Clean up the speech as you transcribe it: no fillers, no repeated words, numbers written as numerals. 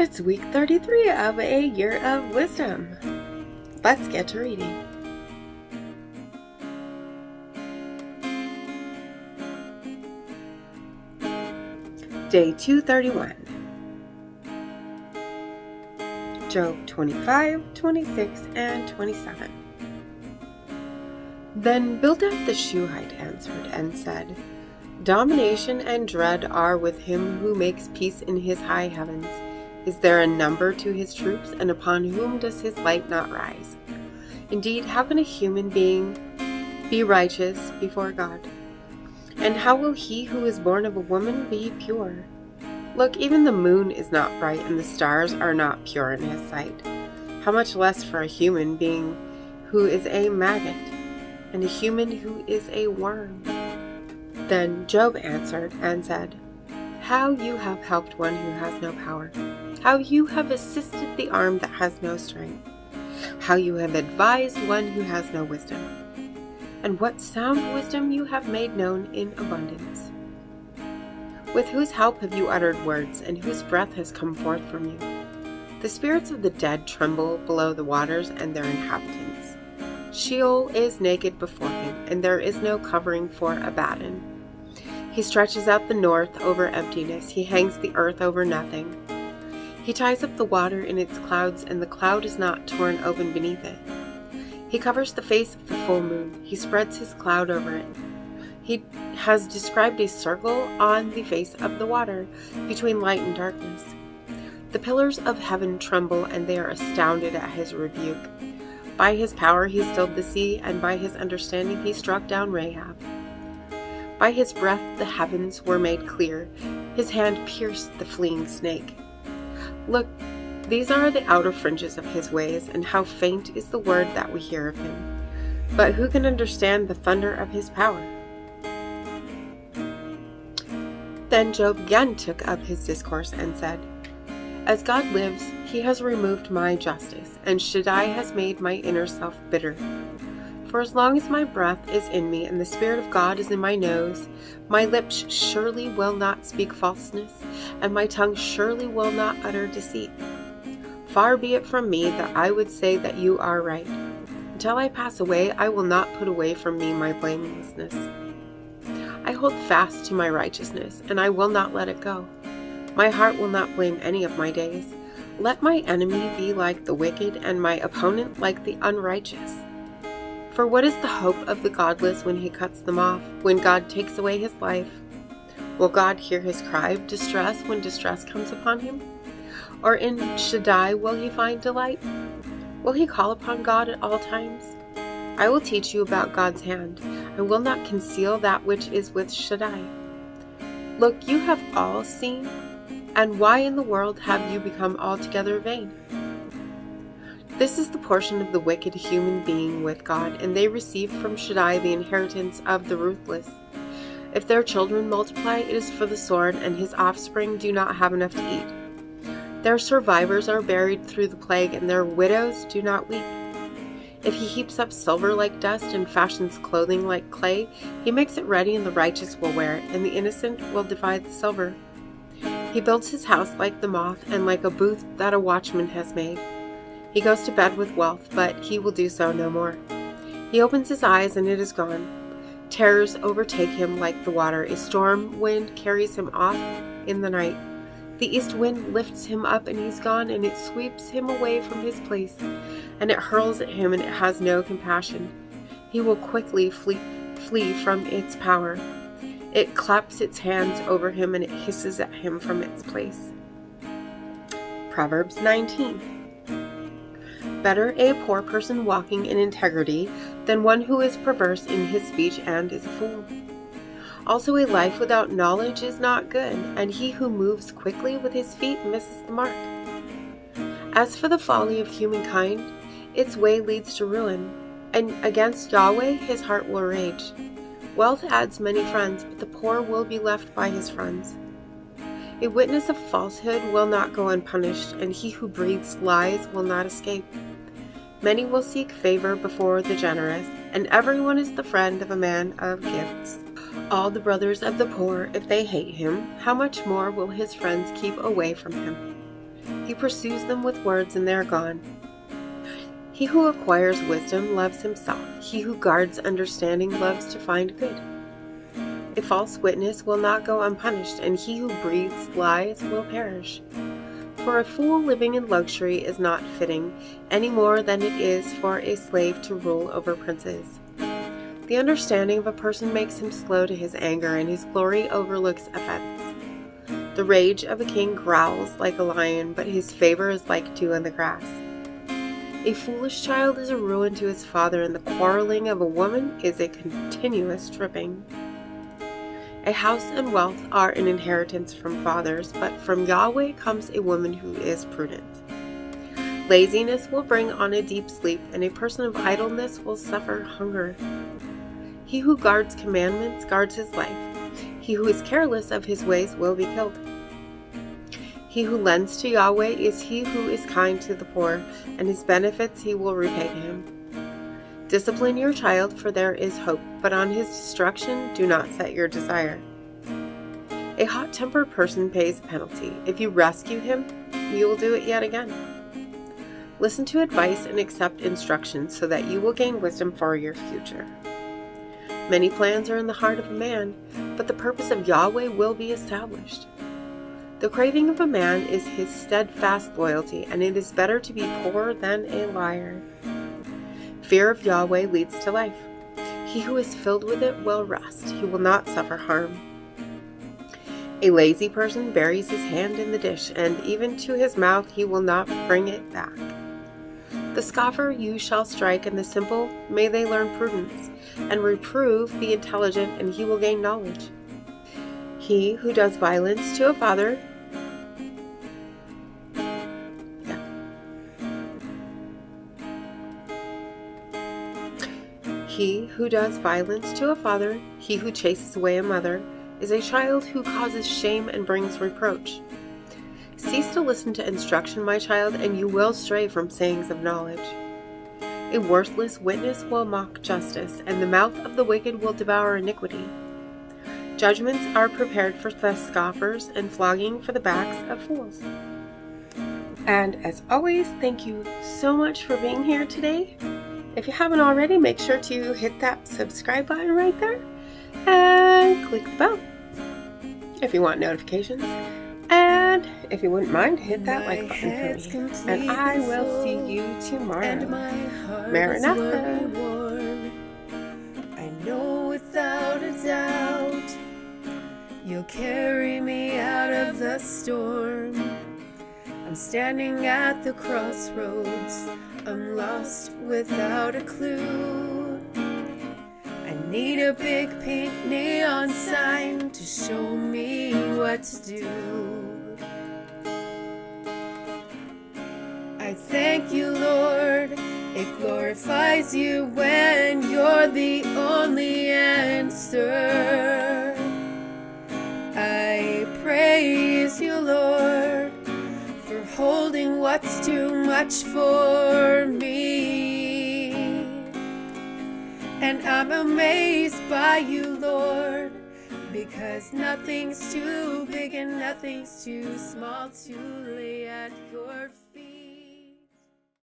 It's week 33 of a year of wisdom. Let's get to reading. Day 231. Job 25, 26, and 27. Then Bildad the Shuhite answered and said, Domination and dread are with him who makes peace in his high heavens. Is there a number to his troops, and upon whom does his light not rise? Indeed, how can a human being be righteous before God? And how will he who is born of a woman be pure? Look, even the moon is not bright, and the stars are not pure in his sight. How much less for a human being who is a maggot, and a human who is a worm? Then Job answered and said, How you have helped one who has no power! How you have assisted the arm that has no strength! How you have advised one who has no wisdom! And what sound wisdom you have made known in abundance! With whose help have you uttered words, and whose breath has come forth from you? The spirits of the dead tremble below the waters and their inhabitants. Sheol is naked before him, and there is no covering for Abaddon. He stretches out the north over emptiness, he hangs the earth over nothing. He ties up the water in its clouds, and the cloud is not torn open beneath it. He covers the face of the full moon, he spreads his cloud over it. He has described a circle on the face of the water, between light and darkness. The pillars of heaven tremble, and they are astounded at his rebuke. By his power he stilled the sea, and by his understanding he struck down Rahab. By his breath the heavens were made clear, his hand pierced the fleeing snake. Look, these are the outer fringes of his ways, and how faint is the word that we hear of him. But who can understand the thunder of his power? Then Job again took up his discourse and said, As God lives, he has removed my justice, and Shaddai has made my inner self bitter. For as long as my breath is in me, and the Spirit of God is in my nose, my lips surely will not speak falseness, and my tongue surely will not utter deceit. Far be it from me that I would say that you are right. Until I pass away, I will not put away from me my blamelessness. I hold fast to my righteousness, and I will not let it go. My heart will not blame any of my days. Let my enemy be like the wicked, and my opponent like the unrighteous. For what is the hope of the godless when he cuts them off, when God takes away his life? Will God hear his cry of distress when distress comes upon him? Or in Shaddai will he find delight? Will he call upon God at all times? I will teach you about God's hand. I will not conceal that which is with Shaddai. Look, you have all seen, and why in the world have you become altogether vain? This is the portion of the wicked human being with God, and they receive from Shaddai the inheritance of the ruthless. If their children multiply, it is for the sword, and his offspring do not have enough to eat. Their survivors are buried through the plague, and their widows do not weep. If he heaps up silver like dust and fashions clothing like clay, he makes it ready, and the righteous will wear it, and the innocent will divide the silver. He builds his house like the moth, and like a booth that a watchman has made. He goes to bed with wealth, but he will do so no more. He opens his eyes, and it is gone. Terrors overtake him like the water. A storm wind carries him off in the night. The east wind lifts him up, and he's gone, and it sweeps him away from his place, and it hurls at him, and it has no compassion. He will quickly flee from its power. It claps its hands over him, and it hisses at him from its place. Proverbs 19. Better a poor person walking in integrity than one who is perverse in his speech and is a fool. Also, a life without knowledge is not good, and he who moves quickly with his feet misses the mark. As for the folly of humankind, its way leads to ruin, and against Yahweh his heart will rage. Wealth adds many friends, but the poor will be left by his friends. A witness of falsehood will not go unpunished, and he who breathes lies will not escape. Many will seek favor before the generous, and everyone is the friend of a man of gifts. All the brothers of the poor, if they hate him, how much more will his friends keep away from him? He pursues them with words, and they are gone. He who acquires wisdom loves himself. He who guards understanding loves to find good. A false witness will not go unpunished, and he who breathes lies will perish. For a fool living in luxury is not fitting, any more than it is for a slave to rule over princes. The understanding of a person makes him slow to his anger, and his glory overlooks offense. The rage of a king growls like a lion, but his favor is like dew on the grass. A foolish child is a ruin to his father, and the quarreling of a woman is a continuous tripping. A house and wealth are an inheritance from fathers, but from Yahweh comes a woman who is prudent. Laziness will bring on a deep sleep, and a person of idleness will suffer hunger. He who guards commandments guards his life. He who is careless of his ways will be killed. He who lends to Yahweh is he who is kind to the poor, and his benefits he will repay to him. Discipline your child, for there is hope, but on his destruction do not set your desire. A hot-tempered person pays a penalty. If you rescue him, you will do it yet again. Listen to advice and accept instruction, so that you will gain wisdom for your future. Many plans are in the heart of a man, but the purpose of Yahweh will be established. The craving of a man is his steadfast loyalty, and it is better to be poor than a liar. Fear of Yahweh leads to life. He who is filled with it will rest. He will not suffer harm. A lazy person buries his hand in the dish, and even to his mouth he will not bring it back. The scoffer you shall strike, and the simple may they learn prudence, and reprove the intelligent, and he will gain knowledge. He who does violence to a father he who chases away a mother, is a child who causes shame and brings reproach. Cease to listen to instruction, my child, and you will stray from sayings of knowledge. A worthless witness will mock justice, and the mouth of the wicked will devour iniquity. Judgments are prepared for the scoffers, and flogging for the backs of fools. And as always, thank you so much for being here today. If you haven't already, make sure to hit that subscribe button right there and click the bell if you want notifications. And if you wouldn't mind, hit that like button for me. And I will see you tomorrow. Maranatha. I know without a doubt you'll carry me out of the storm. I'm standing at the crossroads. I'm lost without a clue. I need a big pink neon sign to show me what to do. I thank you, Lord. It glorifies you when you're the only answer. I praise you, Lord, for holding what's too much for me. And I'm amazed by you, Lord, because nothing's too big and nothing's too small to lay at your feet.